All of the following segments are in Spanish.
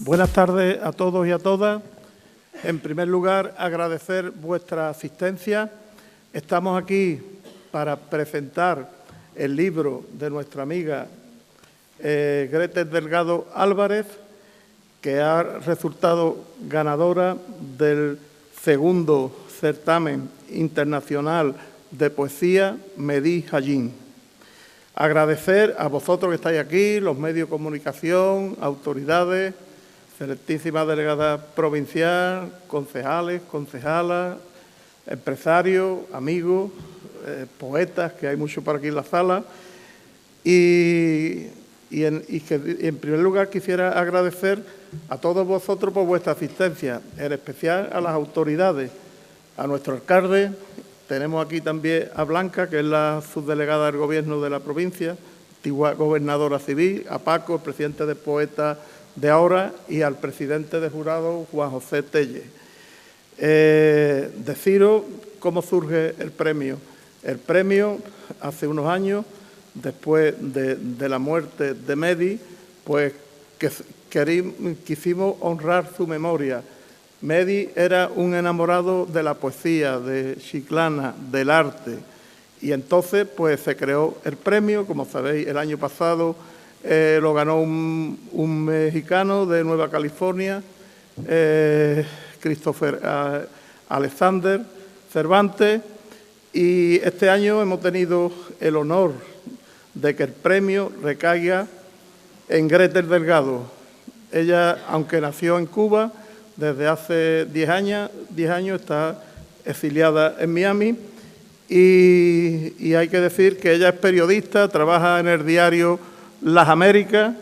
Buenas tardes a todos y a todas. En primer lugar, agradecer vuestra asistencia. Estamos aquí para presentar el libro de nuestra amiga Gretel Delgado Álvarez, que ha resultado ganadora del segundo certamen internacional de poesía Mehdi Hajín. Agradecer a vosotros que estáis aquí, los medios de comunicación, autoridades, excelentísima delegada provincial, concejales, concejalas, empresarios, amigos, poetas, que hay muchos por aquí en la sala. Y en primer lugar quisiera agradecer a todos vosotros por vuestra asistencia, en especial a las autoridades, a nuestro alcalde. Tenemos aquí también a Blanca, que es la subdelegada del Gobierno de la provincia, antigua gobernadora civil, a Paco, el presidente de Poetas de ahora, y al presidente de jurado, Juan José Tellez. Deciros cómo surge el premio. El premio, hace unos años, después de la muerte de Mehdi, pues quisimos honrar su memoria. Mehdi era un enamorado de la poesía, de Chiclana, del arte, y entonces pues se creó el premio. Como sabéis, el año pasado lo ganó un mexicano de Nueva California, Christopher Alexander Cervantes, y este año hemos tenido el honor de que el premio recaiga en Gretel Delgado. Ella, aunque nació en Cuba, desde hace 10 años está exiliada en Miami, y hay que decir que ella es periodista, trabaja en el diario Las Américas,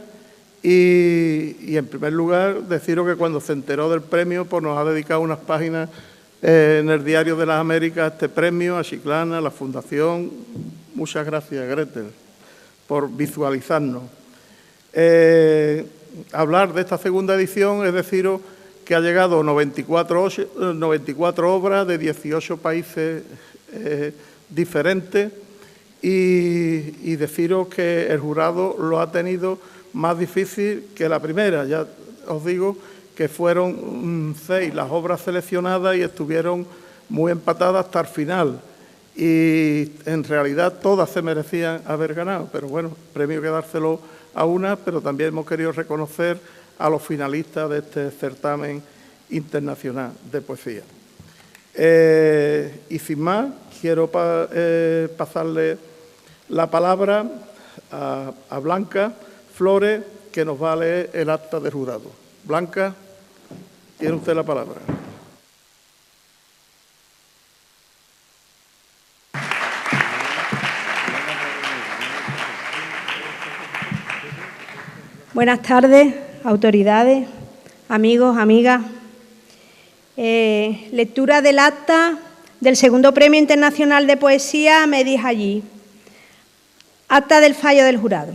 y en primer lugar deciros que cuando se enteró del premio pues nos ha dedicado unas páginas en el diario de Las Américas a este premio, a Chiclana, a la Fundación. Muchas gracias, Gretel, por visualizarnos. Hablar de esta segunda edición es deciros que ha llegado 94 obras de 18 países diferentes, y deciros que el jurado lo ha tenido más difícil que la primera. Ya os digo que fueron 6 las obras seleccionadas y estuvieron muy empatadas hasta el final. Y en realidad todas se merecían haber ganado, pero bueno, el premio hay que dárselo a una, pero también hemos querido reconocer a los finalistas de este certamen internacional de poesía. Y sin más, quiero pasarle la palabra a Blanca Flores, que nos va a leer el acta de jurado. Blanca, tiene usted la palabra. Buenas tardes, autoridades, amigos, amigas. Lectura del acta del segundo Premio Internacional de Poesía Mehdi Hajín. Acta del fallo del jurado.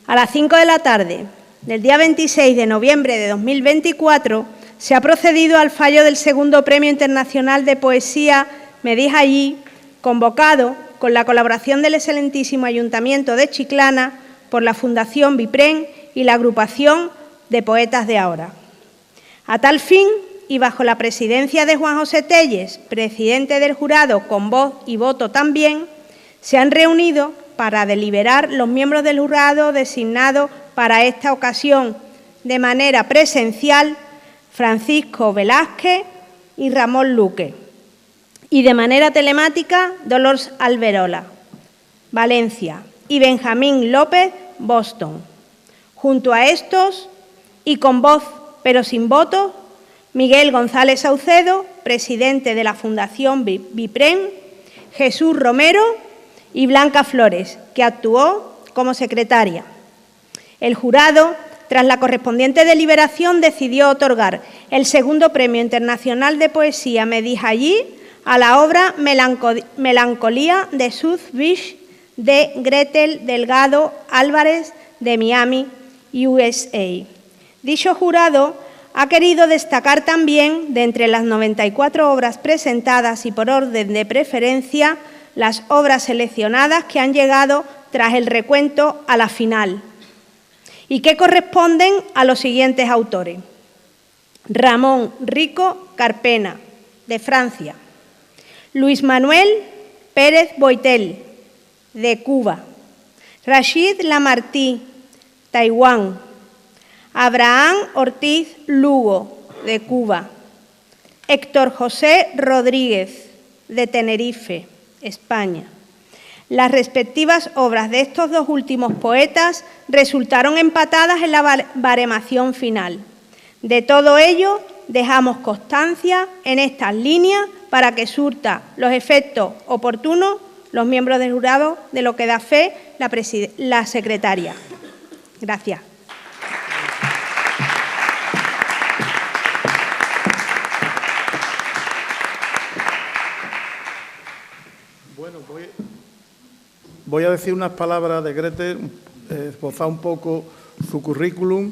A las 5 de la tarde del día 26 de noviembre de 2024 se ha procedido al fallo del segundo Premio Internacional de Poesía Mehdi Hajín, convocado con la colaboración del excelentísimo Ayuntamiento de Chiclana por la Fundación Bipren y la Agrupación de Poetas de Ahora. A tal fin, y bajo la presidencia de Juan José Tellez, presidente del jurado con voz y voto también, se han reunido para deliberar los miembros del jurado designados para esta ocasión de manera presencial: Francisco Velázquez y Ramón Luque, y de manera telemática Dolores Alberola, Valencia, y Benjamín López, Boston. Junto a estos, y con voz pero sin voto, Miguel González Saucedo, presidente de la Fundación Bipren, Jesús Romero y Blanca Flores, que actuó como secretaria. El jurado, tras la correspondiente deliberación, decidió otorgar el segundo Premio Internacional de Poesía Mehdi Hajín a la obra Melancolía de South Beach de Gretel Delgado Álvarez, de Miami, USA. Dicho jurado ha querido destacar también, de entre las 94 obras presentadas y por orden de preferencia, las obras seleccionadas que han llegado tras el recuento a la final, y que corresponden a los siguientes autores: Ramón Rico Carpena, de Francia; Luis Manuel Pérez Boitel, de Cuba; Rashid Lamartí, Taiwán; Abraham Ortiz Lugo, de Cuba; Héctor José Rodríguez, de Tenerife, España. Las respectivas obras de estos dos últimos poetas resultaron empatadas en la baremación final. De todo ello dejamos constancia en estas líneas para que surta los efectos oportunos los miembros del jurado, de lo que da fe la secretaria. Gracias. Bueno, voy a decir unas palabras de Gretel, esbozar un poco su currículum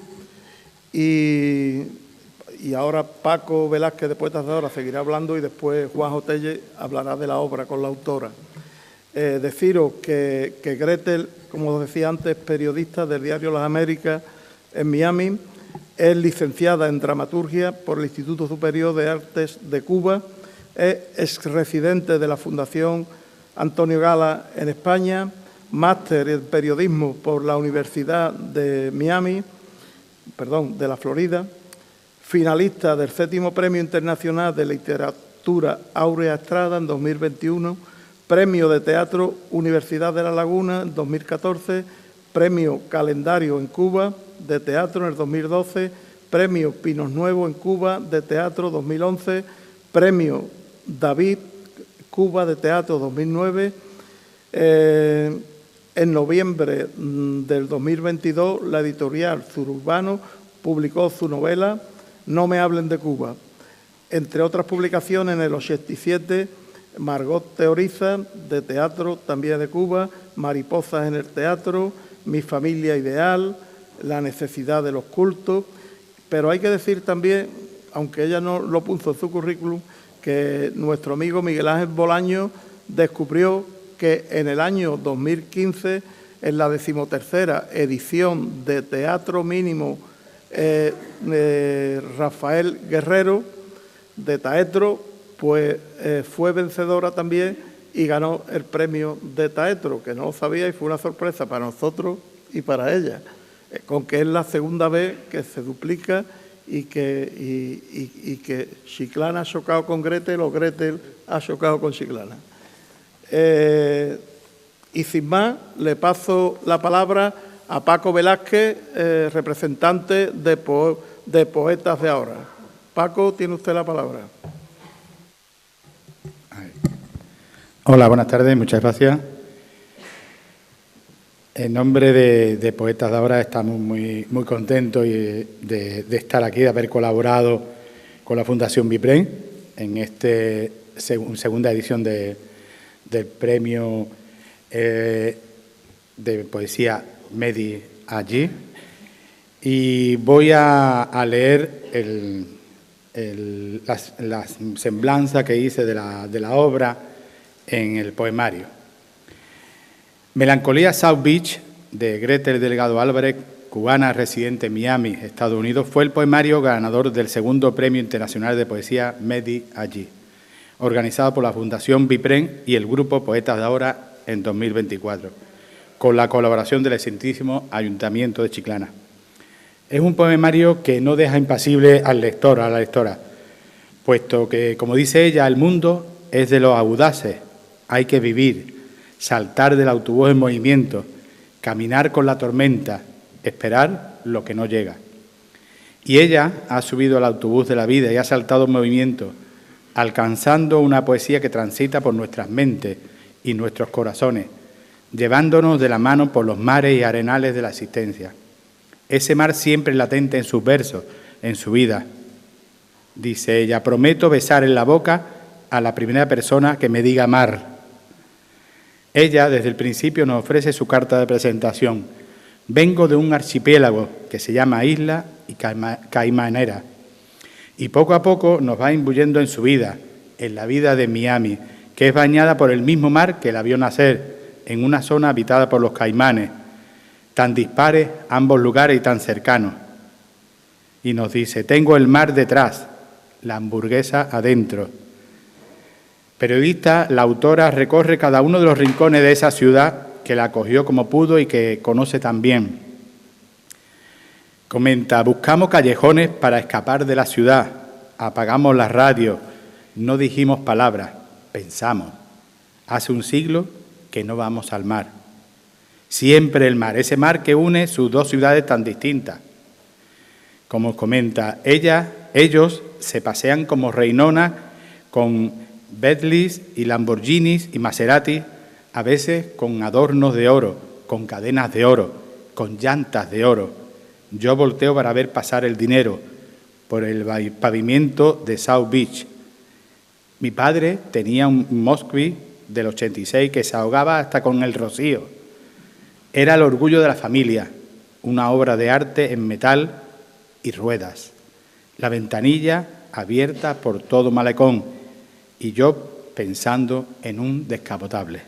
y ahora Paco Velázquez, de Poetas de Ahora, seguirá hablando y después Juan Otelle hablará de la obra con la autora. Deciros que Gretel, como os decía antes, es periodista del diario Las Américas en Miami, es licenciada en dramaturgia por el Instituto Superior de Artes de Cuba, es exresidente de la Fundación Antonio Gala en España, máster en periodismo por la Universidad de de la Florida, finalista del 7º Premio Internacional de Literatura Áurea Estrada en 2021, Premio de Teatro Universidad de La Laguna en 2014, Premio Calendario en Cuba de Teatro en el 2012, Premio Pinos Nuevos en Cuba de Teatro 2011, Premio David Cuba de Teatro 2009. En noviembre del 2022, la editorial Sururbano publicó su novela No me hablen de Cuba. Entre otras publicaciones, en el 87, Margot teoriza, de teatro, también de Cuba, Mariposas en el teatro, Mi familia ideal, La necesidad de los cultos. Pero hay que decir también, aunque ella no lo puso en su currículum, que nuestro amigo Miguel Ángel Bolaño descubrió que en el año 2015, en la 13ª edición de Teatro Mínimo Rafael Guerrero, de Taetro, pues fue vencedora también y ganó el premio de Taetro, que no lo sabía y fue una sorpresa para nosotros y para ella, con que es la segunda vez que se duplica y que Chiclana ha chocado con Gretel o Gretel ha chocado con Chiclana. Y sin más, le paso la palabra a Paco Velázquez, representante de Poetas de Ahora. Paco, tiene usted la palabra. Hola, buenas tardes, muchas gracias. En nombre de Poetas de Ahora estamos muy contentos de estar aquí, de haber colaborado con la Fundación Bipren en esta segunda edición del premio de poesía Medi allí. Y voy a leer la semblanza que hice de la obra en el poemario. Melancolía South Beach, de Gretel Delgado Álvarez, cubana residente en Miami, Estados Unidos, fue el poemario ganador del segundo Premio Internacional de Poesía Medi allí, organizado por la Fundación Bipren y el Grupo Poetas de Ahora en 2024, con la colaboración del excelentísimo Ayuntamiento de Chiclana. Es un poemario que no deja impasible al lector, a la lectora, puesto que, como dice ella, el mundo es de los audaces, hay que vivir, saltar del autobús en movimiento, caminar con la tormenta, esperar lo que no llega. Y ella ha subido al autobús de la vida y ha saltado en movimiento, alcanzando una poesía que transita por nuestras mentes y nuestros corazones, llevándonos de la mano por los mares y arenales de la existencia. Ese mar siempre latente en sus versos, en su vida. Dice ella, prometo besar en la boca a la primera persona que me diga mar. Ella, desde el principio, nos ofrece su carta de presentación. Vengo de un archipiélago que se llama Isla y Caimanera. Y poco a poco nos va imbuyendo en su vida, en la vida de Miami, que es bañada por el mismo mar que la vio nacer, en una zona habitada por los caimanes. tan dispares ambos lugares y tan cercanos. Y nos dice, tengo el mar detrás, la hamburguesa adentro. Periodista, la autora recorre cada uno de los rincones de esa ciudad que la acogió como pudo y que conoce tan bien. Comenta, buscamos callejones para escapar de la ciudad, apagamos la radio, no dijimos palabras, pensamos. Hace un siglo que no vamos al mar. Siempre el mar, ese mar que une sus dos ciudades tan distintas. Como comenta, ellos se pasean como reinonas con Bentleys y Lamborghinis y Maserati, a veces con adornos de oro, con cadenas de oro, con llantas de oro. Yo volteo para ver pasar el dinero por el pavimento de South Beach. Mi padre tenía un Moskvich del 86 que se ahogaba hasta con el rocío. Era el orgullo de la familia, una obra de arte en metal y ruedas. La ventanilla abierta por todo malecón y yo pensando en un descapotable.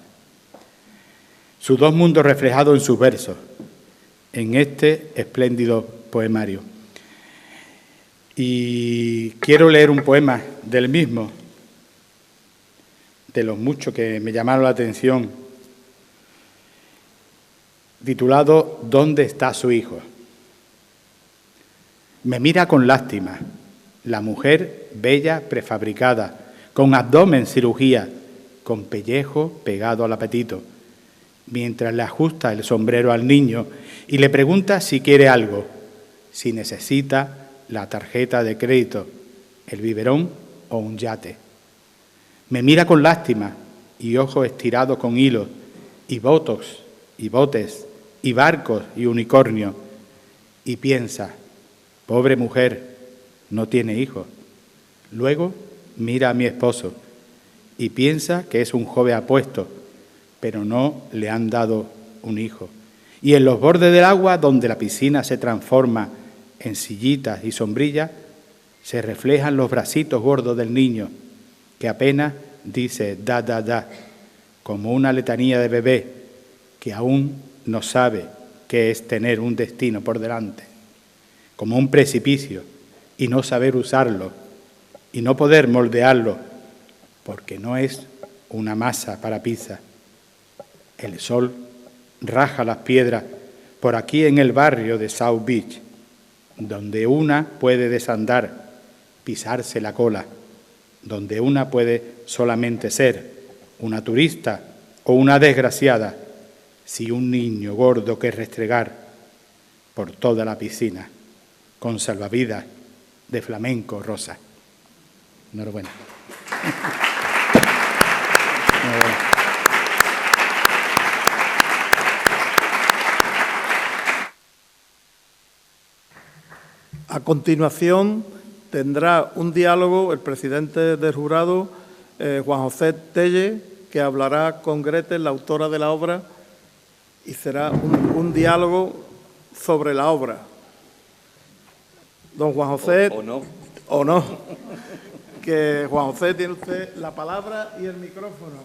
Sus dos mundos reflejados en sus versos, en este espléndido poemario. Y quiero leer un poema del mismo, de los muchos que me llamaron la atención, titulado ¿Dónde está su hijo? Me mira con lástima, la mujer bella prefabricada, con abdomen cirugía, con pellejo pegado al apetito, mientras le ajusta el sombrero al niño y le pregunta si quiere algo, si necesita la tarjeta de crédito, el biberón o un yate. Me mira con lástima y ojos estirados con hilos, y botox, y botes, y barcos, y unicornios, y piensa, pobre mujer, no tiene hijos. Luego mira a mi esposo y piensa que es un joven apuesto, pero no le han dado un hijo. Y en los bordes del agua, donde la piscina se transforma en sillitas y sombrillas, se reflejan los bracitos gordos del niño, que apenas dice da, da, da, como una letanía de bebé que aún no sabe qué es tener un destino por delante, como un precipicio y no saber usarlo y no poder moldearlo, porque no es una masa para pizza. El sol raja las piedras por aquí en el barrio de South Beach, donde una puede desandar, pisarse la cola, donde una puede solamente ser una turista o una desgraciada, si un niño gordo que restregar por toda la piscina, con salvavidas de flamenco rosa. Enhorabuena. A continuación tendrá un diálogo el presidente del jurado, Juan José Telle, que hablará con Gretel, la autora de la obra, y será un diálogo sobre la obra. Don Juan José... O no. Que Juan José tiene usted la palabra y el micrófono,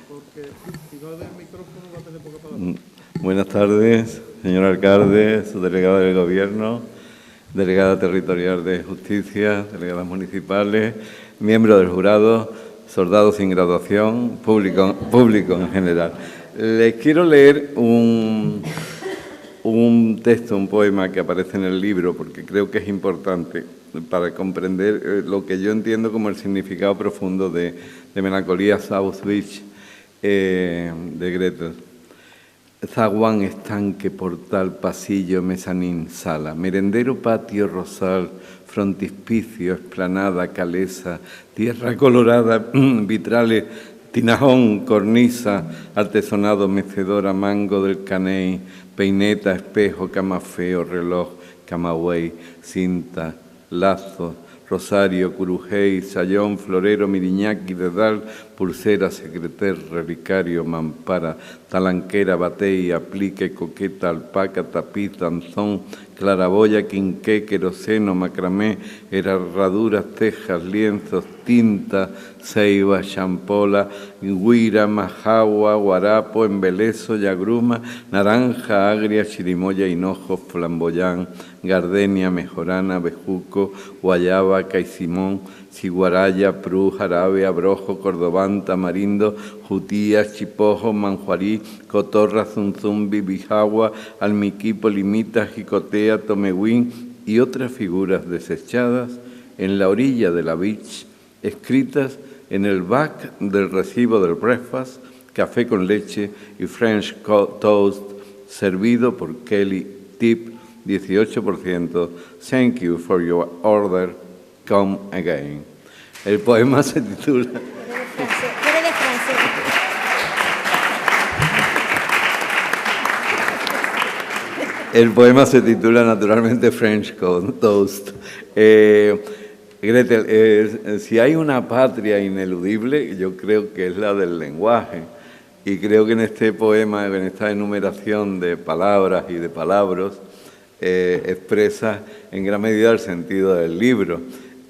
porque si no del micrófono va a tener poca palabra. Buenas tardes, señor alcalde, subdelegado del Gobierno, delegada territorial de Justicia, delegadas municipales, miembros del jurado, soldados sin graduación, público en general. Les quiero leer un texto, un poema que aparece en el libro, porque creo que es importante para comprender lo que yo entiendo como el significado profundo de Melancolía South Beach de Gretel. Zaguán, estanque, portal, pasillo, mezanín, sala, merendero, patio, rosal, frontispicio, explanada, calesa, tierra colorada, vitrales, tinajón, cornisa, artesonado, mecedora, mango del caney, peineta, espejo, camafeo, reloj, camagüey, cinta, lazo, rosario, curujey, sayón, florero, miriñaki, dedal, pulsera, secreter, relicario, mampara, talanquera, batey, aplique, coqueta, alpaca, tapiz, danzón, claraboya, quinqué, queroseno, macramé, herraduras, tejas, lienzos, tinta, ceiba, champola, guira, majagua, guarapo, embelezo, yagruma, naranja, agria, chirimoya, hinojo, flamboyán, gardenia, mejorana, bejuco, guayaba, caicimón, ciguaraya, prú, jarabe, abrojo, cordobán, tamarindo, jutía, chipojo, manjuarí, cotorra, zunzumbi, bijagua, almiquí, polimita, jicotea, tomehuín y otras figuras desechadas en la orilla de la beach, escritas en el back del recibo del breakfast, café con leche y French toast, servido por Kelly, tip 18%, thank you for your order, come again. El poema se titula... El poema se titula naturalmente French Toast. Gretel, si hay una patria ineludible, yo creo que es la del lenguaje. Y creo que en este poema, en esta enumeración de palabras y de palabras, expresa en gran medida el sentido del libro,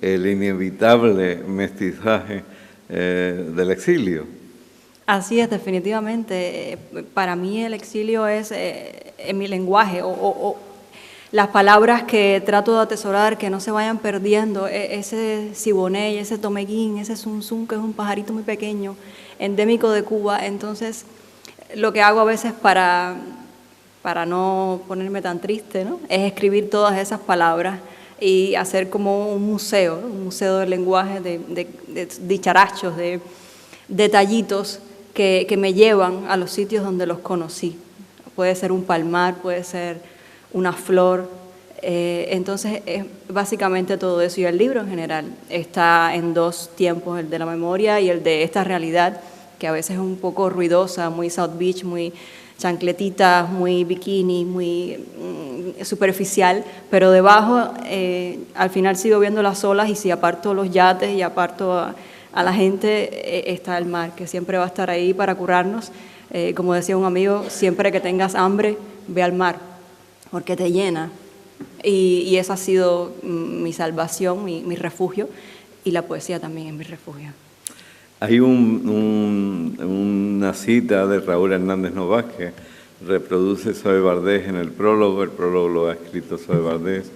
el inevitable mestizaje del exilio. Así es, definitivamente. Para mí el exilio es en mi lenguaje o las palabras que trato de atesorar, que no se vayan perdiendo, ese siboney, ese tomeguín, ese zunzún, que es un pajarito muy pequeño, endémico de Cuba. Entonces, lo que hago a veces para no ponerme tan triste, ¿no?, es escribir todas esas palabras y hacer como un museo, ¿no?, un museo del lenguaje, de dicharachos, de detallitos que me llevan a los sitios donde los conocí. Puede ser un palmar, puede ser una flor. Entonces, es básicamente todo eso. Y el libro en general está en dos tiempos, el de la memoria y el de esta realidad, que a veces es un poco ruidosa, muy South Beach, muy chancletitas, muy bikini, muy superficial, pero debajo al final sigo viendo las olas, y si aparto los yates y aparto a la gente, está el mar, que siempre va a estar ahí para curarnos. Como decía un amigo, siempre que tengas hambre, ve al mar, porque te llena. Y esa ha sido mi salvación, mi refugio, y la poesía también es mi refugio. Hay una cita de Raúl Hernández Novas que reproduce Zoe Bardés en el prólogo lo ha escrito Zoe Bardés,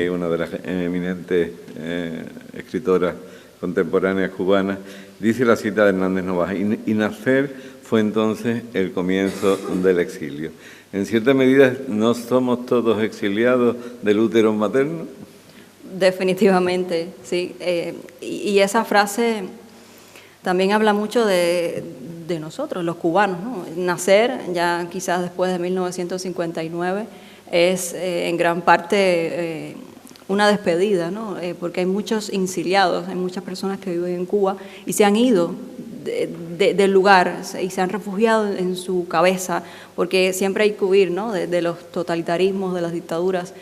una de las eminentes escritoras contemporáneas cubanas. Dice la cita de Hernández Novas: y nacer fue entonces el comienzo del exilio. En cierta medida, ¿no somos todos exiliados del útero materno? Definitivamente, sí. Y esa frase también habla mucho de nosotros, los cubanos, ¿no? Nacer, ya quizás después de 1959, es en gran parte una despedida, ¿no? Porque hay muchos exiliados, hay muchas personas que viven en Cuba y se han ido del lugar y se han refugiado en su cabeza, porque siempre hay que huir, ¿no?, de los totalitarismos, de las dictaduras.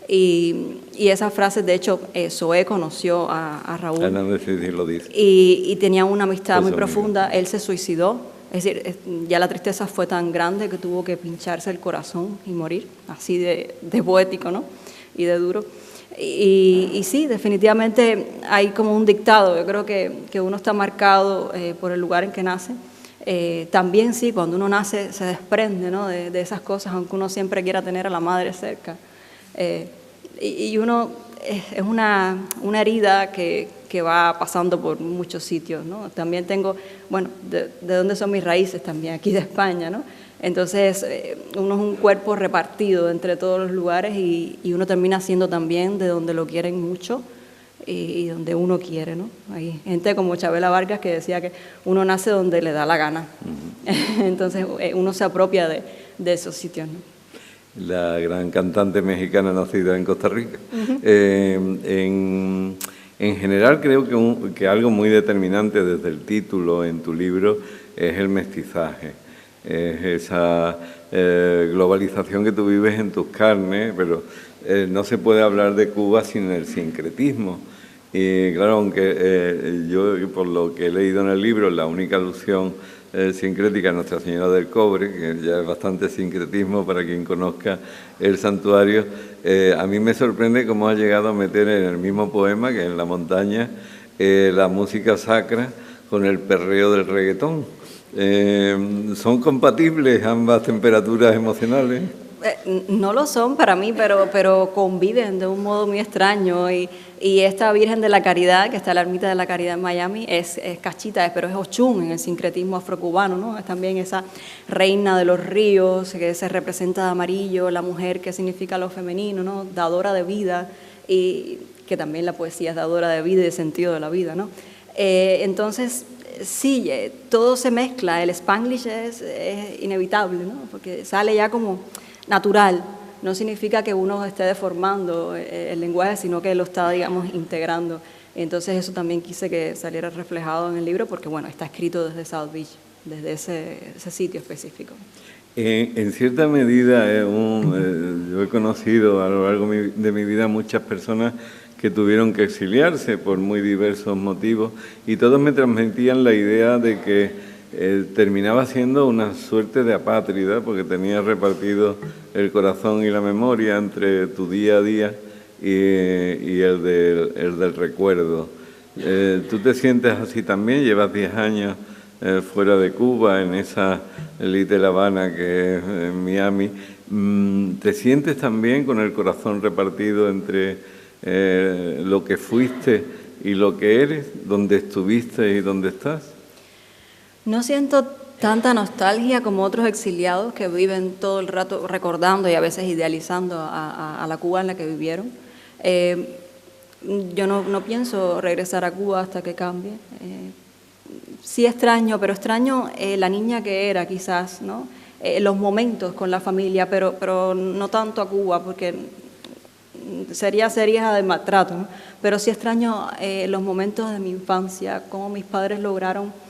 Y esas frases, de hecho, Zoé conoció a Raúl. Hernández lo dice. Y tenían una amistad muy profunda. Él se suicidó, es decir, ya la tristeza fue tan grande que tuvo que pincharse el corazón y morir, así de poético, ¿no?, y de duro. Y sí, definitivamente hay como un dictado. Yo creo que uno está marcado por el lugar en que nace. También sí, cuando uno nace se desprende, ¿no?, de esas cosas, aunque uno siempre quiera tener a la madre cerca. Y uno es una herida que va pasando por muchos sitios, ¿no? También tengo, bueno, de dónde son mis raíces también, aquí de España, ¿no? Entonces, uno es un cuerpo repartido entre todos los lugares y uno termina siendo también de donde lo quieren mucho y donde uno quiere, ¿no? Hay gente como Chabela Vargas que decía que uno nace donde le da la gana. Entonces, uno se apropia de esos sitios, ¿no? La gran cantante mexicana nacida en Costa Rica. En general, creo que algo muy determinante desde el título en tu libro es el mestizaje. Es esa globalización que tú vives en tus carnes, pero no se puede hablar de Cuba sin el sincretismo. Y claro, aunque yo, por lo que he leído en el libro, la única alusión sincrética a Nuestra Señora del Cobre, que ya es bastante sincretismo para quien conozca el santuario, a mí me sorprende cómo ha llegado a meter en el mismo poema, que en la montaña, la música sacra con el perreo del reggaetón. ¿Son compatibles ambas temperaturas emocionales? No lo son para mí, pero conviven de un modo muy extraño. Y esta Virgen de la Caridad, que está en la Ermita de la Caridad en Miami, es Cachita, pero es Ochún en el sincretismo afrocubano, ¿no? Es también esa reina de los ríos que se representa de amarillo, la mujer que significa lo femenino, ¿no? Dadora de vida, y que también la poesía es dadora de vida y de sentido de la vida, ¿no? Entonces, sí, todo se mezcla, el Spanglish es inevitable, ¿no? Porque sale ya como natural. No significa que uno esté deformando el lenguaje, sino que lo está, digamos, integrando. Entonces eso también quise que saliera reflejado en el libro, porque bueno, está escrito desde South Beach, desde ese sitio específico. En cierta medida, yo he conocido a lo largo de mi vida muchas personas que tuvieron que exiliarse por muy diversos motivos, y todos me transmitían la idea de que terminaba siendo una suerte de apátrida, porque tenías repartido el corazón y la memoria entre tu día a día y el del recuerdo. ¿Tú te sientes así también? Llevas 10 años fuera de Cuba, en esa Little Habana que es en Miami. ¿Te sientes también con el corazón repartido entre lo que fuiste y lo que eres, donde estuviste y donde estás? No siento tanta nostalgia como otros exiliados que viven todo el rato recordando y a veces idealizando a la Cuba en la que vivieron. Yo no pienso regresar a Cuba hasta que cambie. Sí extraño, pero extraño la niña que era quizás, ¿no? Los momentos con la familia, pero no tanto a Cuba, porque sería de maltrato, ¿no? Pero sí extraño los momentos de mi infancia, cómo mis padres lograron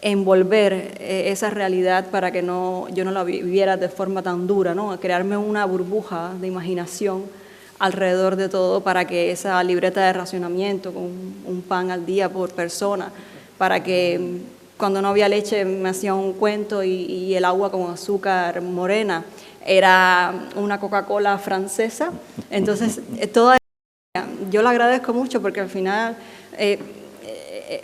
envolver esa realidad para que yo no la viviera de forma tan dura, ¿no? Crearme una burbuja de imaginación alrededor de todo para que esa libreta de racionamiento con un pan al día por persona, para que cuando no había leche me hacía un cuento y el agua con azúcar morena era una Coca-Cola francesa. Entonces, yo le agradezco mucho porque al final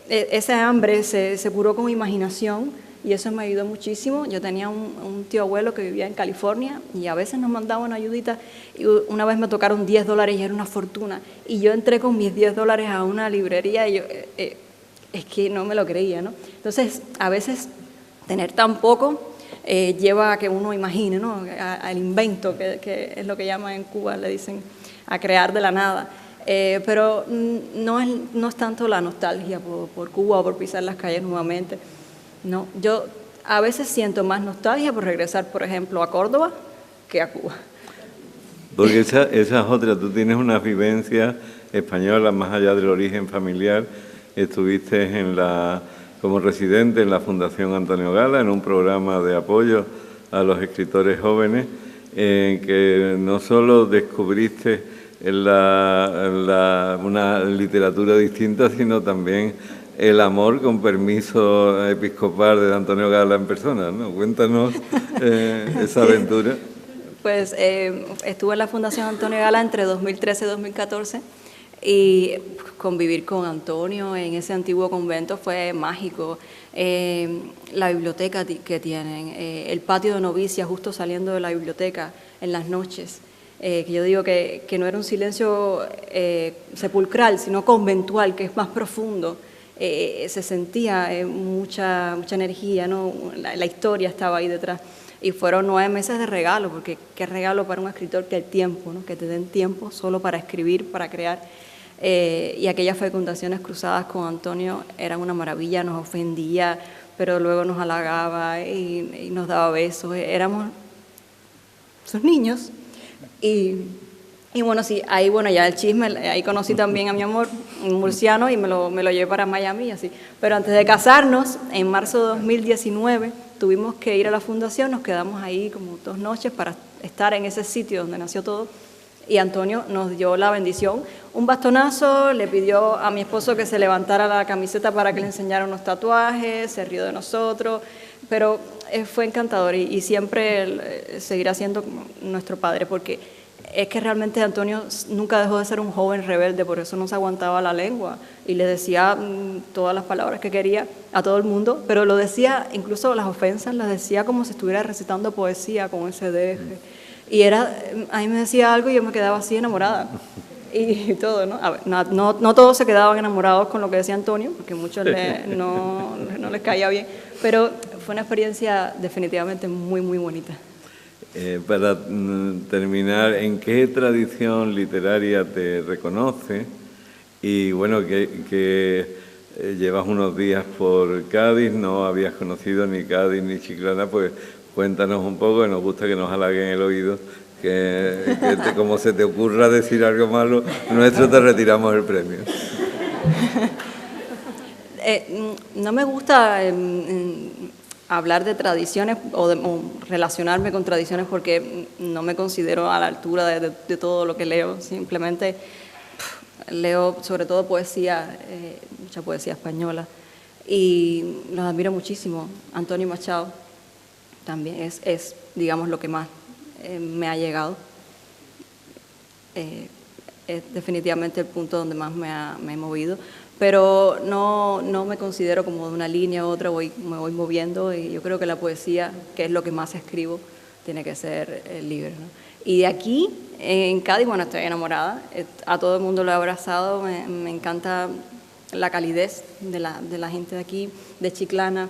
ese hambre se curó con imaginación y eso me ayudó muchísimo. Yo tenía un tío abuelo que vivía en California y a veces nos mandaba una ayudita, y una vez me tocaron $10 y era una fortuna, y yo entré con mis $10 a una librería y yo, es que no me lo creía, ¿no? Entonces, a veces tener tan poco lleva a que uno imagine, ¿no? Al invento, que es lo que llaman en Cuba, le dicen a crear de la nada. Pero no es tanto la nostalgia por Cuba o por pisar las calles nuevamente. No, yo a veces siento más nostalgia por regresar, por ejemplo, a Córdoba que a Cuba. Porque esa es otra, tú tienes una vivencia española más allá del origen familiar. Estuviste como residente en la Fundación Antonio Gala, en un programa de apoyo a los escritores jóvenes, en que no solo descubriste una literatura distinta, sino también el amor, con permiso episcopal, de Antonio Gala en persona, ¿no? Cuéntanos esa aventura. Pues estuve en la Fundación Antonio Gala entre 2013 y 2014 y convivir con Antonio en ese antiguo convento fue mágico. La biblioteca que tienen, el patio de novicias justo saliendo de la biblioteca en las noches, que yo digo que no era un silencio sepulcral, sino conventual, que es más profundo. Se sentía mucha energía, ¿no? La historia estaba ahí detrás. Y fueron 9 meses de regalo, porque qué regalo para un escritor que el tiempo, ¿no? Que te den tiempo solo para escribir, para crear. Y aquellas fecundaciones cruzadas con Antonio eran una maravilla, nos ofendía, pero luego nos halagaba y nos daba besos. Éramos sus niños. Y bueno, sí, ahí ya el chisme, ahí conocí también a mi amor, un murciano, y me lo llevé para Miami, así. Pero antes de casarnos, en marzo de 2019, tuvimos que ir a la fundación, nos quedamos ahí como 2 noches para estar en ese sitio donde nació todo, y Antonio nos dio la bendición, un bastonazo, le pidió a mi esposo que se levantara la camiseta para que le enseñara unos tatuajes, se rió de nosotros, pero fue encantador y siempre seguirá siendo nuestro padre, porque es que realmente Antonio nunca dejó de ser un joven rebelde, por eso no se aguantaba la lengua y le decía todas las palabras que quería a todo el mundo, pero lo decía, incluso las ofensas las decía como si estuviera recitando poesía con ese deje. Y a mí me decía algo y yo me quedaba así enamorada. Y todo, ¿no? A ver, no todos se quedaban enamorados con lo que decía Antonio, porque a muchos no les caía bien, pero fue una experiencia definitivamente muy, muy bonita. Para terminar, ¿en qué tradición literaria te reconoce? Y bueno, que llevas unos días por Cádiz, no habías conocido ni Cádiz ni Chiclana, pues cuéntanos un poco, que nos gusta que nos halaguen el oído, como se te ocurra decir algo malo, nuestro te retiramos el premio. No me gusta hablar de tradiciones o relacionarme con tradiciones porque no me considero a la altura de todo lo que leo. Simplemente leo sobre todo poesía, mucha poesía española, y los admiro muchísimo. Antonio Machado también es digamos, lo que más me ha llegado. Es definitivamente el punto donde más me he movido, pero no me considero como de una línea a otra, me voy moviendo, y yo creo que la poesía, que es lo que más escribo, tiene que ser libre, ¿no? Y de aquí, en Cádiz, bueno, estoy enamorada, a todo el mundo lo he abrazado, me encanta la calidez de la gente de aquí, de Chiclana.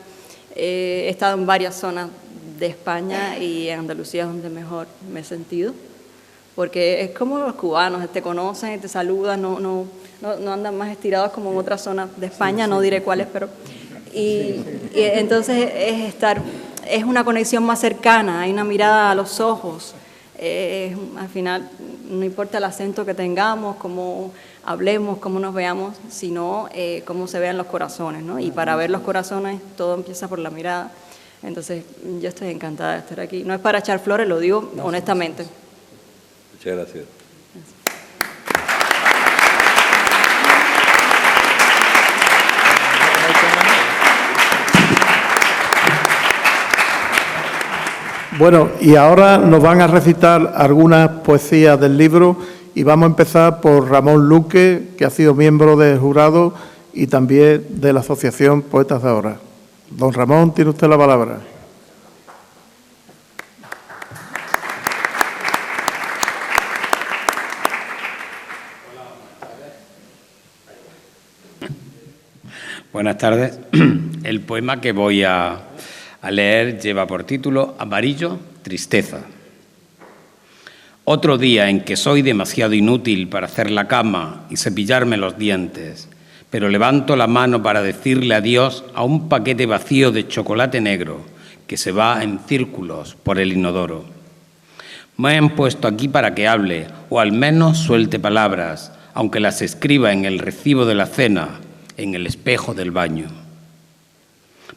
He estado en varias zonas de España y en Andalucía es donde mejor me he sentido, porque es como los cubanos, te conocen, te saludan, no andan más estirados como en otras zonas de España, no diré cuáles, pero y entonces es una conexión más cercana, hay una mirada a los ojos, al final no importa el acento que tengamos, cómo hablemos, cómo nos veamos, sino cómo se vean los corazones, ¿no? Y para ver los corazones todo empieza por la mirada. Entonces yo estoy encantada de estar aquí, no es para echar flores, lo digo honestamente. Muchas gracias. Bueno, y ahora nos van a recitar algunas poesías del libro y vamos a empezar por Ramón Luque, que ha sido miembro del jurado y también de la Asociación Poetas de Ahora. Don Ramón, tiene usted la palabra. Buenas tardes. El poema que voy a leer lleva por título Amarillo, tristeza. Otro día en que soy demasiado inútil para hacer la cama y cepillarme los dientes, pero levanto la mano para decirle adiós a un paquete vacío de chocolate negro que se va en círculos por el inodoro. Me han puesto aquí para que hable, o al menos suelte palabras, aunque las escriba en el recibo de la cena, en el espejo del baño.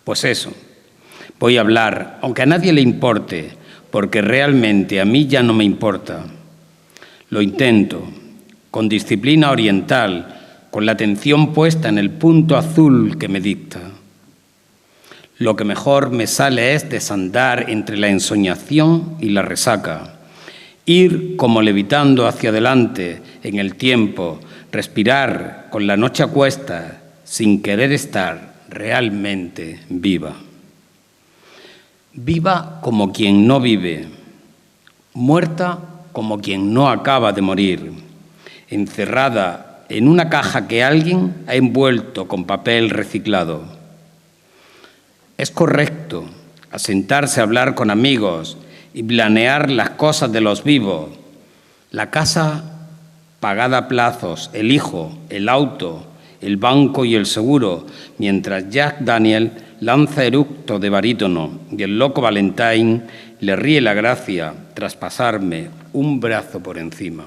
Pues eso, voy a hablar, aunque a nadie le importe, porque realmente a mí ya no me importa. Lo intento, con disciplina oriental, con la atención puesta en el punto azul que me dicta. Lo que mejor me sale es desandar entre la ensoñación y la resaca, ir como levitando hacia adelante en el tiempo, respirar con la noche a cuestas, sin querer estar realmente viva. Viva como quien no vive, muerta como quien no acaba de morir, encerrada en una caja que alguien ha envuelto con papel reciclado. Es correcto asentarse a hablar con amigos y planear las cosas de los vivos, la casa pagada a plazos, el hijo, el auto, el banco y el seguro, mientras Jack Daniel lanza eructo de barítono y el loco Valentine le ríe la gracia tras pasarme un brazo por encima.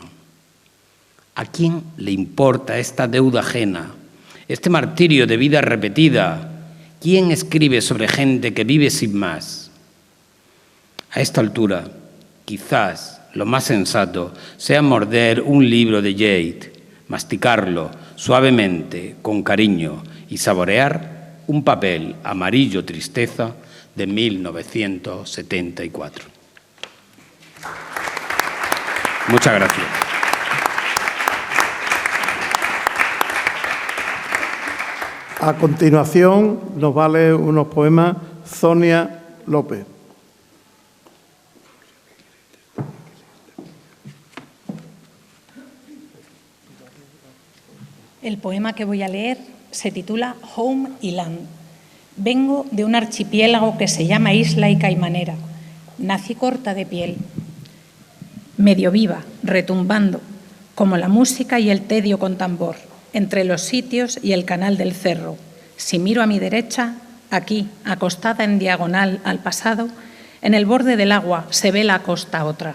¿A quién le importa esta deuda ajena, este martirio de vida repetida? ¿Quién escribe sobre gente que vive sin más? A esta altura, quizás lo más sensato sea morder un libro de Yeats, masticarlo suavemente, con cariño, y saborear un papel amarillo tristeza de 1974. Muchas gracias. A continuación nos va a leer unos poemas Sonia López. El poema que voy a leer se titula Home y Land. Vengo de un archipiélago que se llama Isla y Caimanera. Nací corta de piel, medio viva, retumbando, como la música y el tedio con tambor, entre los sitios y el canal del cerro. Si miro a mi derecha, aquí, acostada en diagonal al pasado, en el borde del agua se ve la costa otra.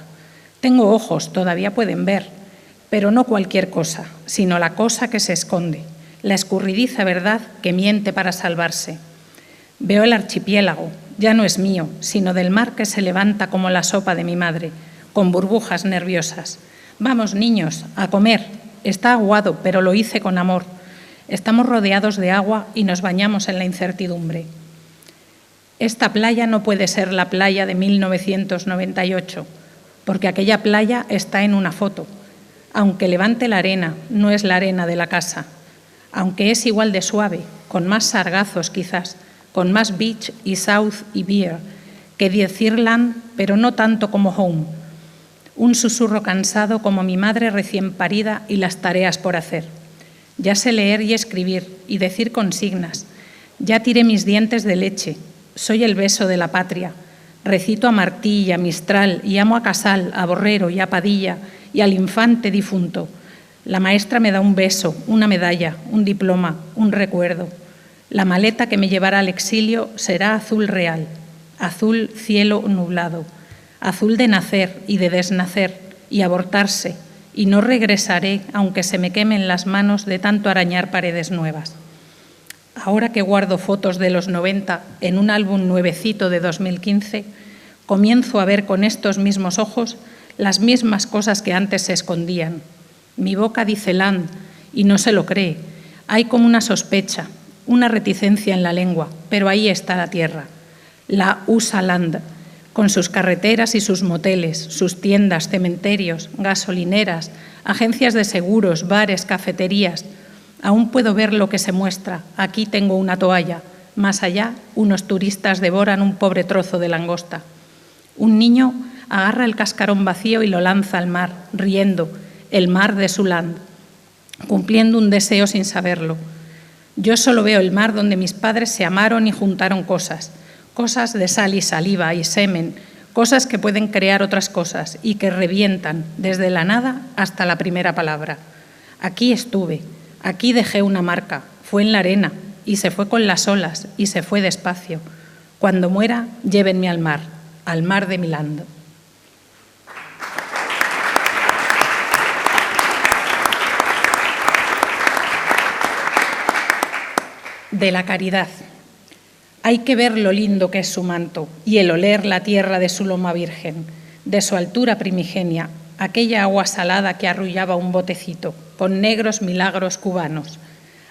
Tengo ojos, todavía pueden ver, pero no cualquier cosa, sino la cosa que se esconde, la escurridiza verdad que miente para salvarse. Veo el archipiélago, ya no es mío, sino del mar que se levanta como la sopa de mi madre, con burbujas nerviosas. Vamos, niños, a comer. Está aguado, pero lo hice con amor. Estamos rodeados de agua y nos bañamos en la incertidumbre. Esta playa no puede ser la playa de 1998, porque aquella playa está en una foto. Aunque levante la arena, no es la arena de la casa. Aunque es igual de suave, con más sargazos quizás, con más beach y south y beer, que decir land, pero no tanto como home. Un susurro cansado como mi madre recién parida y las tareas por hacer. Ya sé leer y escribir y decir consignas. Ya tiré mis dientes de leche. Soy el beso de la patria. Recito a Martí y a Mistral y amo a Casal, a Borrero y a Padilla y al infante difunto. La maestra me da un beso, una medalla, un diploma, un recuerdo. La maleta que me llevará al exilio será azul real, azul cielo nublado, azul de nacer y de desnacer y abortarse, y no regresaré aunque se me quemen las manos de tanto arañar paredes nuevas. Ahora que guardo fotos de los 90 en un álbum nuevecito de 2015, comienzo a ver con estos mismos ojos las mismas cosas que antes se escondían. Mi boca dice land y no se lo cree. Hay como una sospecha, una reticencia en la lengua, pero ahí está la tierra, la USA Land, con sus carreteras y sus moteles, sus tiendas, cementerios, gasolineras, agencias de seguros, bares, cafeterías. Aún puedo ver lo que se muestra. Aquí tengo una toalla. Más allá, unos turistas devoran un pobre trozo de langosta. Un niño agarra el cascarón vacío y lo lanza al mar, riendo, el mar de su land, cumpliendo un deseo sin saberlo. Yo solo veo el mar donde mis padres se amaron y juntaron cosas, cosas de sal y saliva y semen, cosas que pueden crear otras cosas y que revientan desde la nada hasta la primera palabra. Aquí estuve, aquí dejé una marca, fue en la arena y se fue con las olas y se fue despacio. Cuando muera, llévenme al mar de mi land. De la caridad. Hay que ver lo lindo que es su manto y el oler la tierra de su loma virgen, de su altura primigenia, aquella agua salada que arrullaba un botecito, con negros milagros cubanos.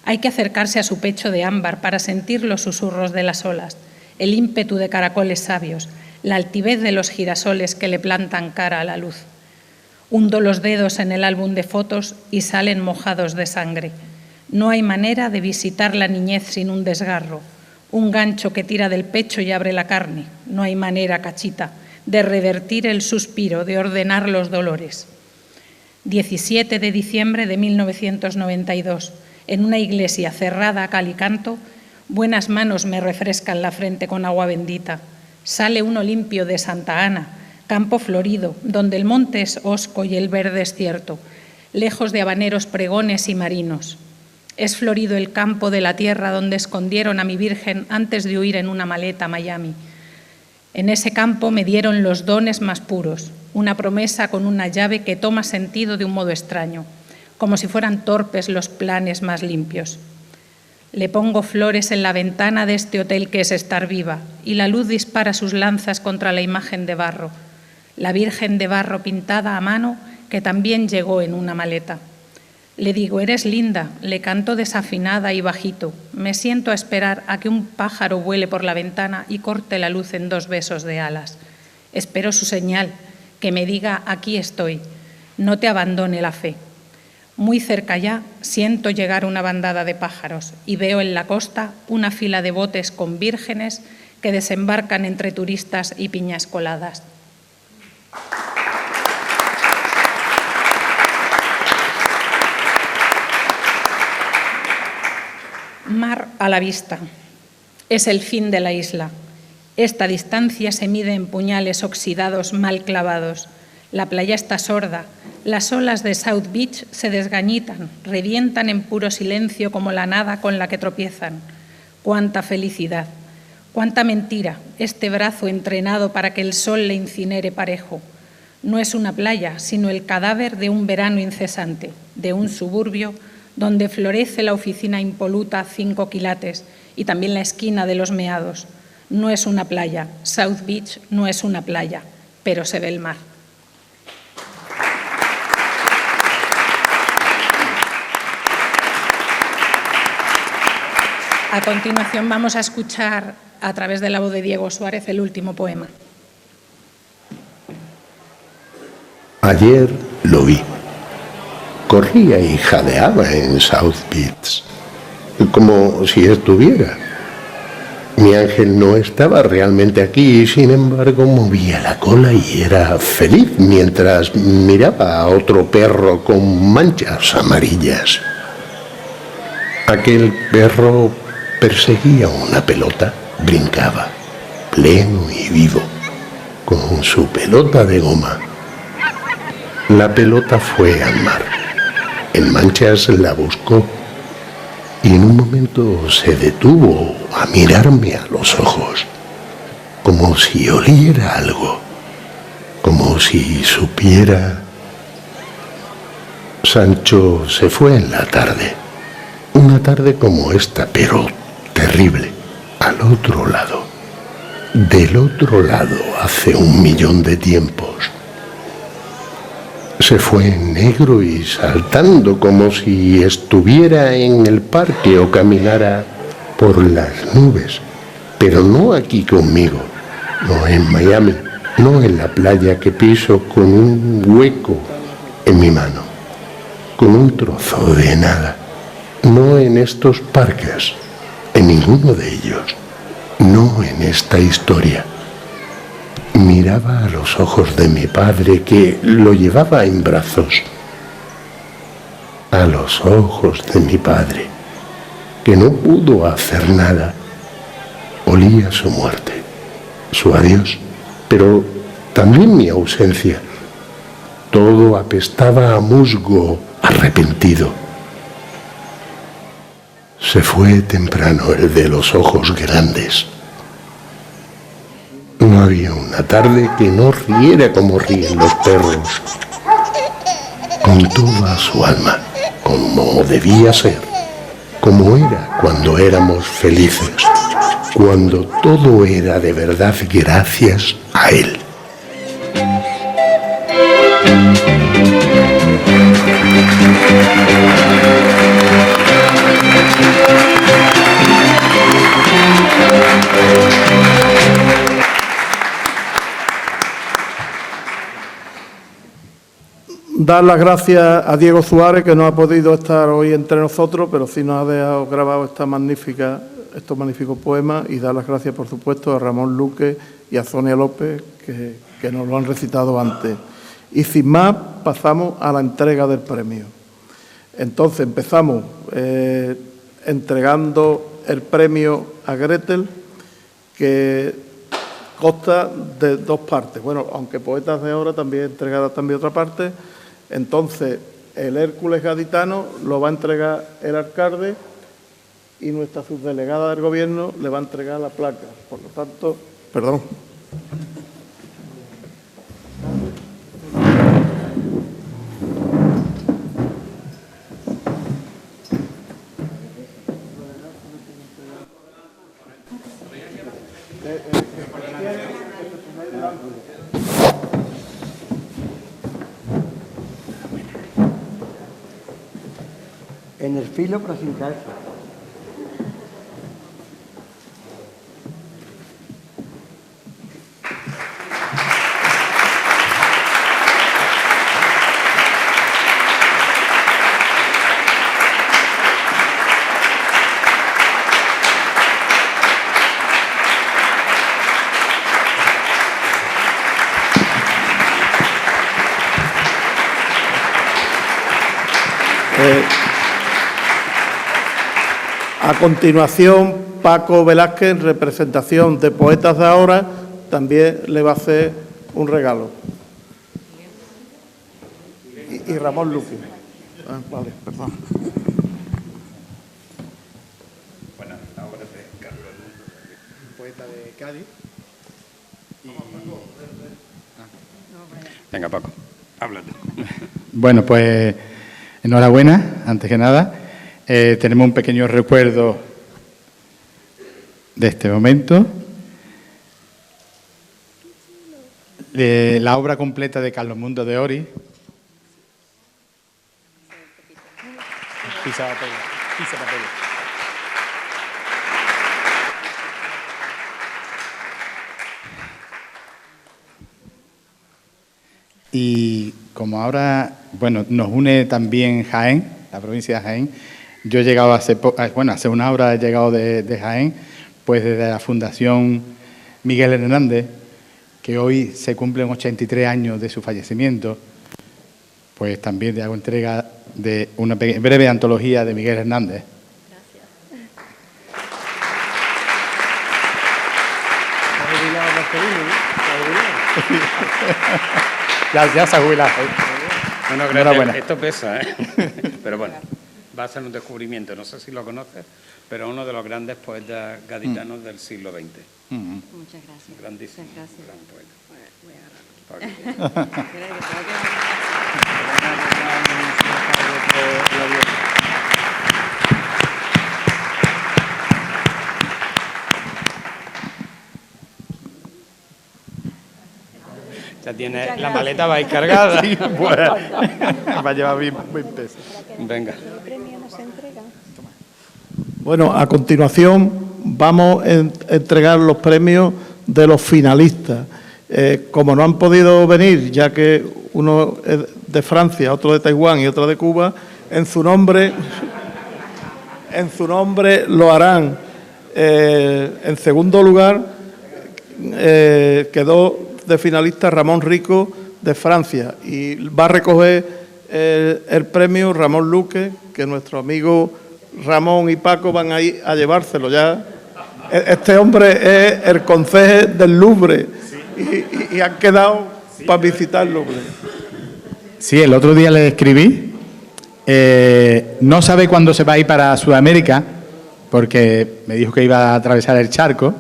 Hay que acercarse a su pecho de ámbar para sentir los susurros de las olas, el ímpetu de caracoles sabios, la altivez de los girasoles que le plantan cara a la luz. Hundo los dedos en el álbum de fotos y salen mojados de sangre. No hay manera de visitar la niñez sin un desgarro, un gancho que tira del pecho y abre la carne. No hay manera, cachita, de revertir el suspiro, de ordenar los dolores. 17 de diciembre de 1992, en una iglesia cerrada a cal y canto, buenas manos me refrescan la frente con agua bendita. Sale uno limpio de Santa Ana, campo florido, donde el monte es hosco y el verde es cierto, lejos de habaneros pregones y marinos. Es florido el campo de la tierra donde escondieron a mi Virgen antes de huir en una maleta a Miami. En ese campo me dieron los dones más puros, una promesa con una llave que toma sentido de un modo extraño, como si fueran torpes los planes más limpios. Le pongo flores en la ventana de este hotel que es estar viva, y la luz dispara sus lanzas contra la imagen de barro, la Virgen de barro pintada a mano que también llegó en una maleta. Le digo, eres linda, le canto desafinada y bajito. Me siento a esperar a que un pájaro vuele por la ventana y corte la luz en 2 besos de alas. Espero su señal, que me diga, aquí estoy, no te abandone la fe. Muy cerca ya siento llegar una bandada de pájaros y veo en la costa una fila de botes con vírgenes que desembarcan entre turistas y piñas coladas. Mar a la vista. Es el fin de la isla. Esta distancia se mide en puñales oxidados mal clavados. La playa está sorda. Las olas de South Beach se desgañitan, revientan en puro silencio como la nada con la que tropiezan. ¡Cuánta felicidad! ¡Cuánta mentira! Este brazo entrenado para que el sol le incinere parejo. No es una playa, sino el cadáver de un verano incesante, de un suburbio donde florece la oficina impoluta 5 quilates y también la esquina de los meados. No es una playa, South Beach no es una playa, pero se ve el mar. A continuación vamos a escuchar a través de la voz de Diego Suárez el último poema. Ayer lo vi. Corría y jadeaba en South Beach, como si estuviera. Mi ángel no estaba realmente aquí y, sin embargo, movía la cola y era feliz mientras miraba a otro perro con manchas amarillas. Aquel perro perseguía una pelota, brincaba, pleno y vivo, con su pelota de goma. La pelota fue al mar. En manchas la buscó y en un momento se detuvo a mirarme a los ojos, como si oliera algo, como si supiera. Sancho se fue en la tarde, una tarde como esta, pero terrible, al otro lado, del otro lado, hace 1.000.000 de tiempos. Se fue negro y saltando como si estuviera en el parque o caminara por las nubes, pero no aquí conmigo, no en Miami, no en la playa que piso con un hueco en mi mano, con un trozo de nada, no en estos parques, en ninguno de ellos, no en esta historia. Miraba a los ojos de mi padre, que lo llevaba en brazos. A los ojos de mi padre, que no pudo hacer nada. Olía su muerte, su adiós, pero también mi ausencia. Todo apestaba a musgo arrepentido. Se fue temprano el de los ojos grandes. No había una tarde que no riera como ríen los perros, con toda su alma, como debía ser, como era cuando éramos felices, cuando todo era de verdad gracias a él. Dar las gracias a Diego Suárez, que no ha podido estar hoy entre nosotros, pero sí nos ha dejado grabado estos magníficos poemas, y dar las gracias, por supuesto, a Ramón Luque y a Sonia López, que nos lo han recitado antes. Y sin más, pasamos a la entrega del premio. Entonces, empezamos entregando el premio a Gretel, que consta de 2 partes. Bueno, aunque Poetas de Ahora también entregará también otra parte. Entonces, el Hércules gaditano lo va a entregar el alcalde y nuestra subdelegada del Gobierno le va a entregar la placa. Por lo tanto, perdón. En el filo, pero sin caerse. A continuación, Paco Velázquez, en representación de Poetas de Ahora, también le va a hacer un regalo. Y Ramón Luque. Vale, perdón. Bueno, la obra de Carlos Luque, poeta de Cádiz. Venga, Paco, háblate. Bueno, pues enhorabuena, antes que nada. Tenemos un pequeño recuerdo de este momento. La obra completa de Carlos Mundo de Ori. Pisa papel. Y como ahora, bueno, nos une también Jaén, la provincia de Jaén. Yo he llegado hace una hora he llegado de Jaén, pues desde la Fundación Miguel Hernández, que hoy se cumplen 83 años de su fallecimiento, pues también le hago entrega de una breve antología de Miguel Hernández. Ya se ha jubilado. Bueno, gracias. Esto pesa, ¿eh? Pero bueno, va a ser un descubrimiento. No sé si lo conoces, pero uno de los grandes poetas gaditanos del siglo XX. Muchas gracias. Grandísimo. Muchas gracias. Gran poeta. Ya tiene la maleta, va a ir cargada. Sí, pues, va a llevar 20 pesos. Venga. Bueno, a continuación vamos a entregar los premios de los finalistas. Como no han podido venir, ya que uno es de Francia, otro de Taiwán y otro de Cuba, en su nombre lo harán. En segundo lugar, quedó de finalista Ramón Rico de Francia y va a recoger el premio Ramón Luque, que nuestro amigo Ramón y Paco van a ir a llevárselo ya. Este hombre es el conserje del Louvre y han quedado para visitar el Louvre. Sí, el otro día le escribí. No sabe cuándo se va a ir para Sudamérica, porque me dijo que iba a atravesar el charco,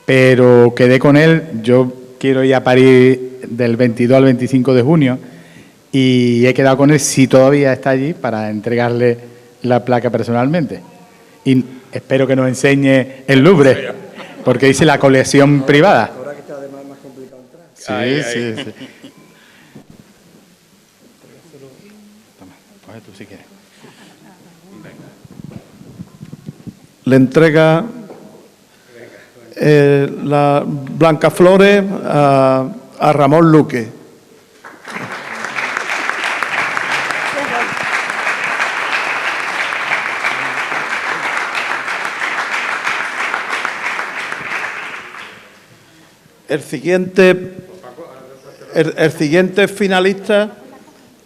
pero quedé con él. Yo quiero ir a París del 22 al 25 de junio y he quedado con él, si todavía está allí, para entregarle la placa personalmente. Y espero que nos enseñe el Louvre, porque dice la colección privada. Ahora que está además más complicado entrar. Sí, Ahí. sí. Toma, coge tú si quieres. Le entrega la Blancaflores a Ramón Luque. El siguiente finalista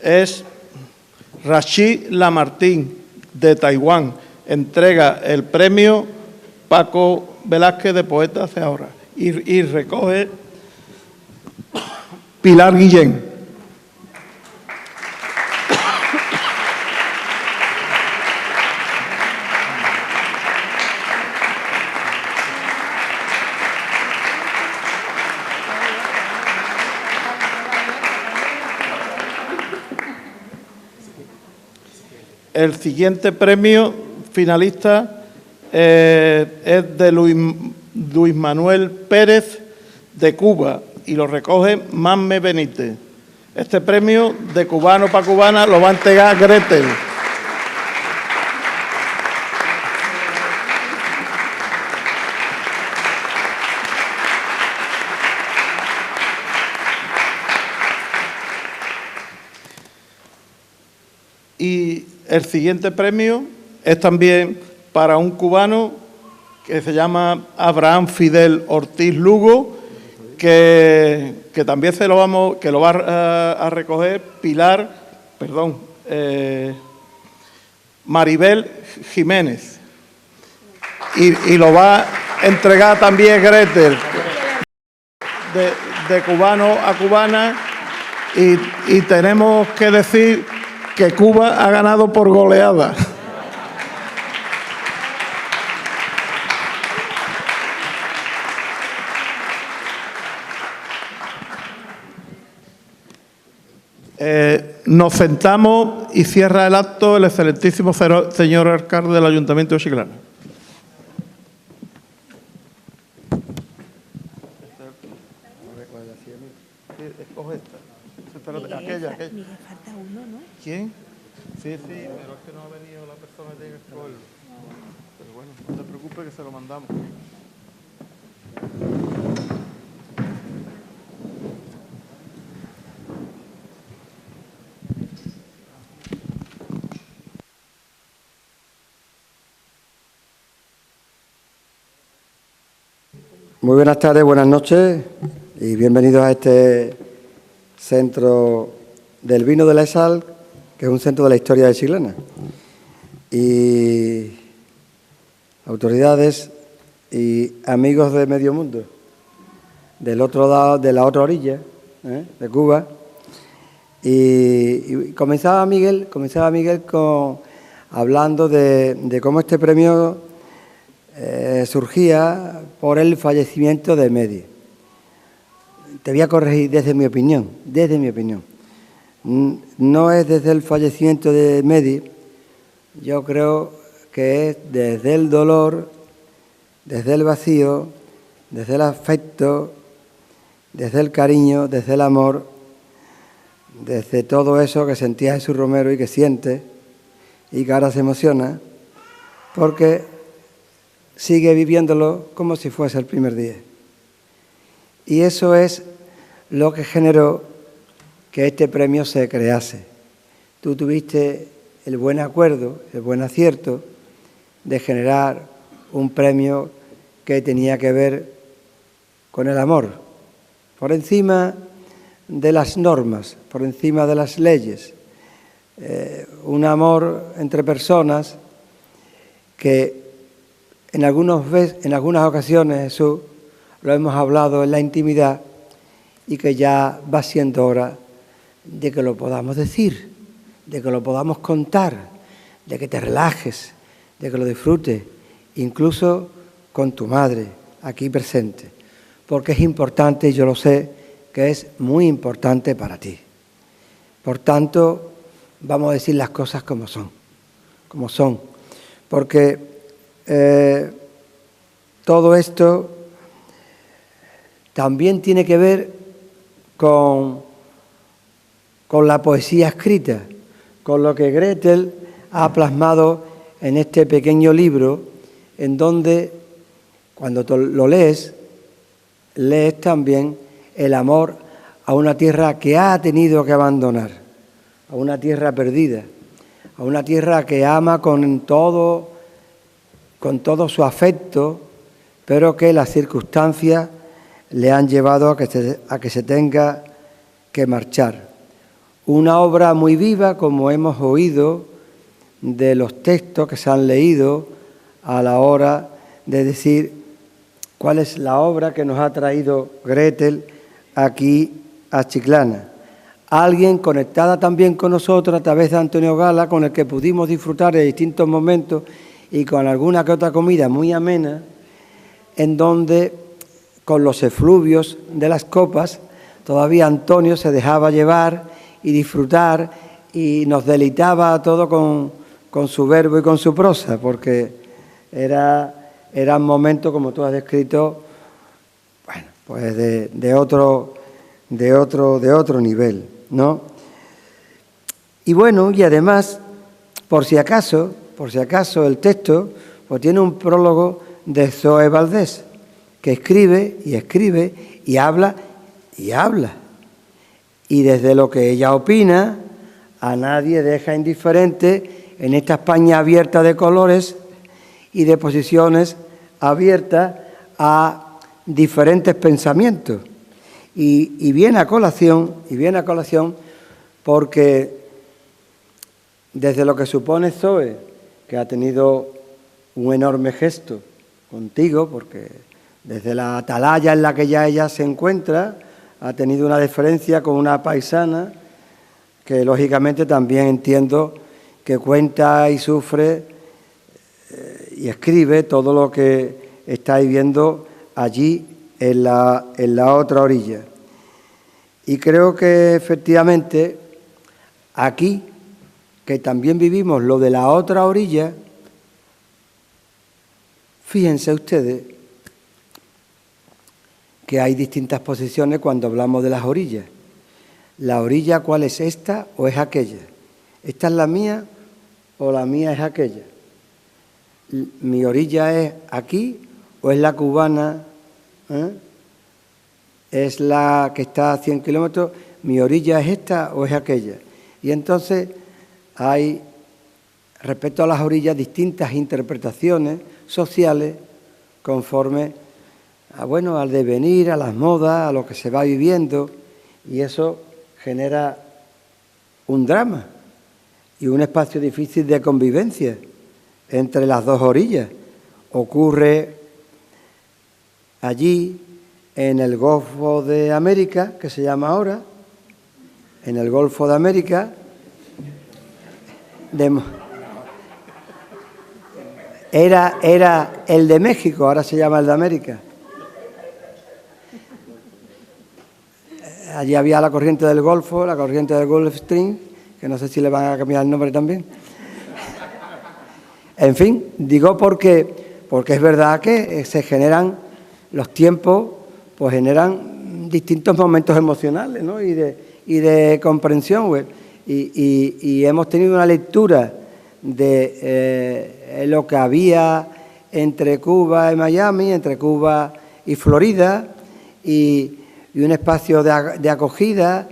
es Rashid Lamartín, de Taiwán. Entrega el premio Paco Velázquez de Poetas de Ahora y recoge Pilar Guillén. El siguiente premio finalista es de Luis Manuel Pérez de Cuba y lo recoge Manme Benítez. Este premio de cubano para cubana lo va a entregar Gretel. el siguiente premio es también para un cubano que se llama Abraham Fidel Ortiz Lugo, que también lo va a recoger Maribel Jiménez. Y lo va a entregar también Gretel, de cubano a cubana. Y tenemos que decir que Cuba ha ganado por goleada. Nos sentamos y cierra el acto el excelentísimo señor alcalde del Ayuntamiento de Chiclana. Escoge esta. Aquella. Miguel, falta uno, ¿no? ¿Quién? Sí, pero es que no ha venido la persona que tiene que escogerlo. Pero bueno, no te preocupes que se lo mandamos. Muy buenas tardes, buenas noches y bienvenidos a este centro del vino de la Sal, que es un centro de la historia de Chiclana. Y autoridades y amigos de medio mundo, del otro lado, de la otra orilla, de Cuba. Y comenzaba Miguel hablando de cómo este premio surgía por el fallecimiento de Medi. Te voy a corregir desde mi opinión. No es desde el fallecimiento de Medi, yo creo que es desde el dolor, desde el vacío, desde el afecto, desde el cariño, desde el amor, desde todo eso que sentía Jesús Romero y que siente y que ahora se emociona, porque sigue viviéndolo como si fuese el primer día. Y eso es lo que generó que este premio se crease. Tú tuviste el buen acuerdo, el buen acierto de generar un premio que tenía que ver con el amor, por encima de las normas, por encima de las leyes. Un amor entre personas que en algunas ocasiones, Jesús, lo hemos hablado en la intimidad y que ya va siendo hora de que lo podamos decir, de que lo podamos contar, de que te relajes, de que lo disfrutes, incluso con tu madre aquí presente, porque es importante, y yo lo sé, que es muy importante para ti. Por tanto, vamos a decir las cosas como son, porque todo esto también tiene que ver con la poesía escrita, con lo que Gretel ha plasmado en este pequeño libro, en donde, cuando lo lees también el amor a una tierra que ha tenido que abandonar, a una tierra perdida, a una tierra que ama con todo su afecto, pero que las circunstancias le han llevado a que se tenga que marchar. Una obra muy viva, como hemos oído de los textos que se han leído a la hora de decir cuál es la obra que nos ha traído Gretel aquí a Chiclana. Alguien conectada también con nosotros a través de Antonio Gala, con el que pudimos disfrutar de distintos momentos y con alguna que otra comida muy amena, en donde con los efluvios de las copas todavía Antonio se dejaba llevar y disfrutar y nos deleitaba a todos con su verbo y con su prosa, porque eran momentos, como tú has descrito, bueno, pues de otro nivel, ¿no? Y bueno, y además, por si acaso el texto pues tiene un prólogo de Zoe Valdés, que escribe y habla. Y desde lo que ella opina, a nadie deja indiferente en esta España abierta de colores y de posiciones abiertas a diferentes pensamientos. Y viene a colación porque desde lo que supone Zoe, que ha tenido un enorme gesto contigo, porque desde la atalaya en la que ya ella se encuentra, ha tenido una deferencia con una paisana que lógicamente también entiendo que cuenta y sufre y escribe todo lo que estáis viendo allí en la otra orilla. Y creo que efectivamente aquí, que también vivimos lo de la otra orilla, fíjense ustedes que hay distintas posiciones cuando hablamos de las orillas. ¿La orilla cuál es, esta o es aquella? ¿Esta es la mía o la mía es aquella? ¿Mi orilla es aquí o es la cubana? ¿Es la que está a 100 kilómetros? ¿Mi orilla es esta o es aquella? Y entonces hay, respecto a las orillas, distintas interpretaciones sociales conforme al devenir, a las modas, a lo que se va viviendo, y eso genera un drama y un espacio difícil de convivencia entre las dos orillas. Ocurre allí en el Golfo de América, que se llama ahora, en el Golfo de América, era el de México, ahora se llama el de América. Allí había la corriente del Golfo, la corriente del Gulf Stream, que no sé si le van a cambiar el nombre también. En fin, digo porque es verdad que se generan los tiempos, pues generan distintos momentos emocionales, ¿no? y de comprensión, pues. Y hemos tenido una lectura de lo que había entre Cuba y Miami, entre Cuba y Florida, y un espacio de acogida,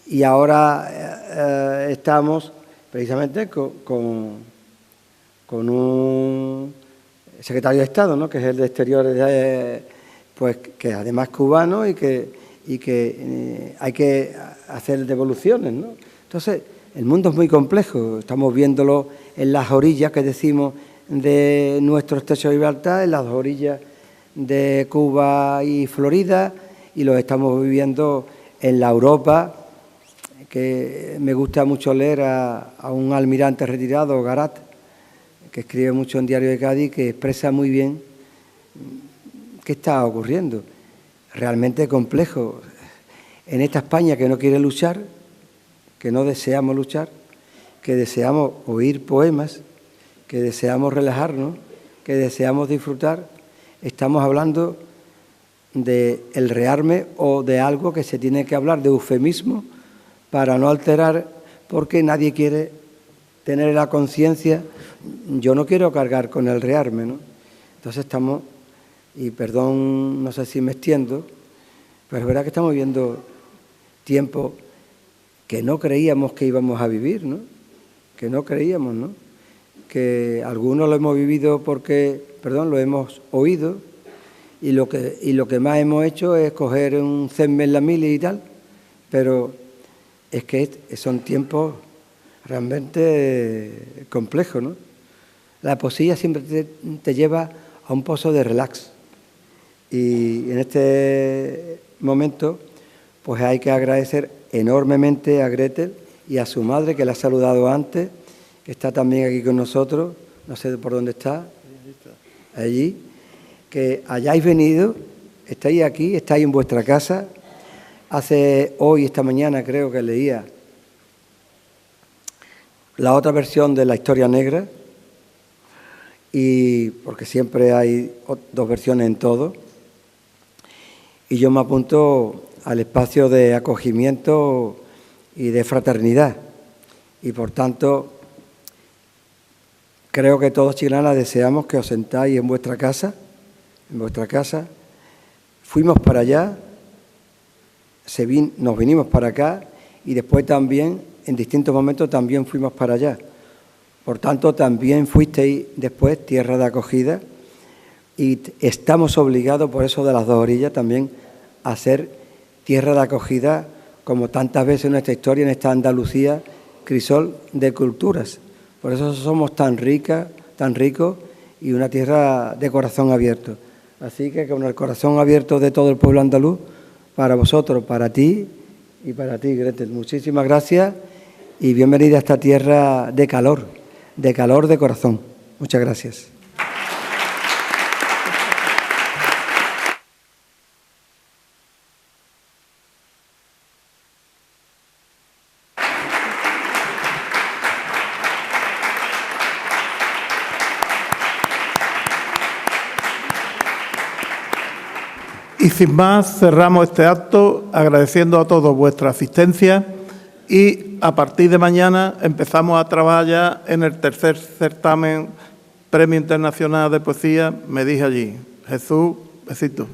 y ahora estamos precisamente con un secretario de Estado, ¿no? Que es el de Exteriores, pues que además es cubano y que hay que hacer devoluciones, ¿no? Entonces, el mundo es muy complejo, estamos viéndolo en las orillas que decimos de nuestro estrecho de Gibraltar, en las orillas de Cuba y Florida, y lo estamos viviendo en la Europa, que me gusta mucho leer a un almirante retirado, Garat, que escribe mucho en Diario de Cádiz, que expresa muy bien qué está ocurriendo. Realmente complejo. En esta España que no quiere luchar, que no deseamos luchar, que deseamos oír poemas, que deseamos relajarnos, que deseamos disfrutar, estamos hablando del rearme o de algo que se tiene que hablar de eufemismo para no alterar, porque nadie quiere tener la conciencia. Yo no quiero cargar con el rearme, ¿no? Entonces estamos, y perdón, no sé si me extiendo, pero es verdad que estamos viviendo tiempos que no creíamos que íbamos a vivir, ¿no? Que no creíamos, ¿no? Que algunos lo hemos vivido lo hemos oído, y lo que más hemos hecho es coger un CESME en la mili y tal, pero es que son tiempos realmente complejos, ¿no? La poesía siempre te lleva a un pozo de relax, y en este momento pues hay que agradecer enormemente a Gretel y a su madre, que la ha saludado antes, que está también aquí con nosotros, no sé por dónde está, allí, que hayáis venido, estáis aquí, estáis en vuestra casa. Esta mañana creo que leía la otra versión de la Historia Negra, y porque siempre hay dos versiones en todo, y yo me apunto al espacio de acogimiento y de fraternidad, y por tanto creo que todos Chiclana deseamos que os sentáis en vuestra casa. Fuimos para allá, nos vinimos para acá, y después también, en distintos momentos, también fuimos para allá, Por tanto, también fuisteis después tierra de acogida y estamos obligados, por eso de las dos orillas, también a ser tierra de acogida, como tantas veces en nuestra historia, en esta Andalucía, crisol de culturas. Por eso somos tan ricas, tan ricos y una tierra de corazón abierto. Así que con el corazón abierto de todo el pueblo andaluz, para vosotros, para ti y para ti, Gretel. Muchísimas gracias y bienvenida a esta tierra de calor de corazón. Muchas gracias. Y sin más, cerramos este acto agradeciendo a todos vuestra asistencia y a partir de mañana empezamos a trabajar ya en el tercer certamen Premio Internacional de Poesía Me Dije Allí. Jesús, besito.